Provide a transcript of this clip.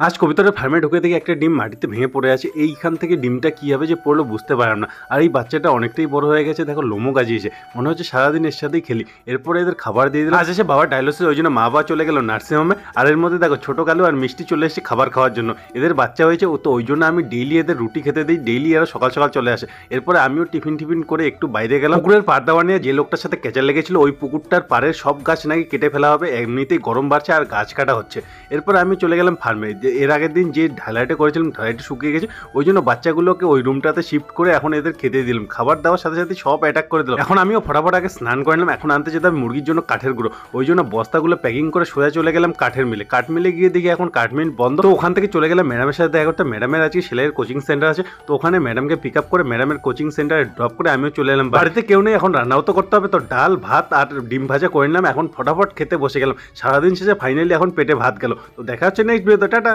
আজ কবিতরের ফার্মে ঢুকে দেখি একটা ডিম মাটিতে ভেঙে পড়ে আছে। এইখান থেকে ডিমটা কীভাবে যে পড়লো বুঝতে পারলাম না। আর এই বাচ্চাটা অনেকটাই বড় হয়ে গেছে, দেখো লোমও গাজিয়েছে, মনে হচ্ছে সারাদিন এর সাথেই খেলি। এরপরে এদের খাবার দিয়ে দিলাম। আজ এসে বাবা ডায়ালিসিস, ওই জন্য মা বাবা চলে গেল নার্সিংহোমে। আর এর মধ্যে দেখো ছোটো কালু আর মিষ্টি চলে এসেছে খাবার খাওয়ার জন্য। এদের বাচ্চা হয়েছে, ও তো ওই জন্য আমি ডেইলি এদের রুটি খেতে দিই, ডেইলি এরা সকাল সকাল চলে আসে। এরপরে আমিও টিফিন করে একটু বাইরে গেলাম। পুকুরের পাড় দেওয়া নিয়ে যে লোকটার সাথে কেঁচা লেগেছিল, ওই পুকুরটার পাড়ের সব গাছ নাকি কেটে ফেলা হবে, এমনিতেই গরম বাড়ছে আর গাছ কাটা হচ্ছে। এরপর আমি চলে গেলাম ফার্মে। এর আগের দিন যে ঢালাইটা করেছিলাম, ঢালাইটা শুকিয়ে গেছে, ওই জন্য বাচ্চাগুলোকে ওই রুমটাতে শিফট করে এখন এদের খেতে দিলাম। খাবার দেওয়ার সাথে সাথে সব অ্যাটাক করে দিলাম। এখন আমিও ফটাফট আগে স্নান করে নিলাম। এখন আনতে যেতাম মুরগির জন্য কাঠের গুঁড়ো, ওই জন্য বস্তাগুলো প্যাকিং করে সোজা চলে গেলাম কাঠের মিলে। কাঠ মিলে গিয়ে দেখি এখন কাঠ মিল বন্ধ। তো ওখান থেকে চলে গেলাম ম্যাডামের সাথে দেখা করতে। ম্যাডামের আজকে সেলাইয়ের কোচিং সেন্টার আছে, তো ওখানে ম্যাডামকে পিক আপ করে ম্যাডামের কোচিং সেন্টারে ড্রপ করে আমিও চলে এলাম। বাড়িতে কেউ নেই, এখন রান্নাও তো করতে হবে, তো ডাল ভাত আর ডিম ভাজা করে নিলাম। এখন ফটাফট খেতে বসে গেলাম। সারাদিন শেষে ফাইনালি এখন পেটে ভাত গেল। তো দেখা হচ্ছে নেক্সট ভিডিওতে, টাটা।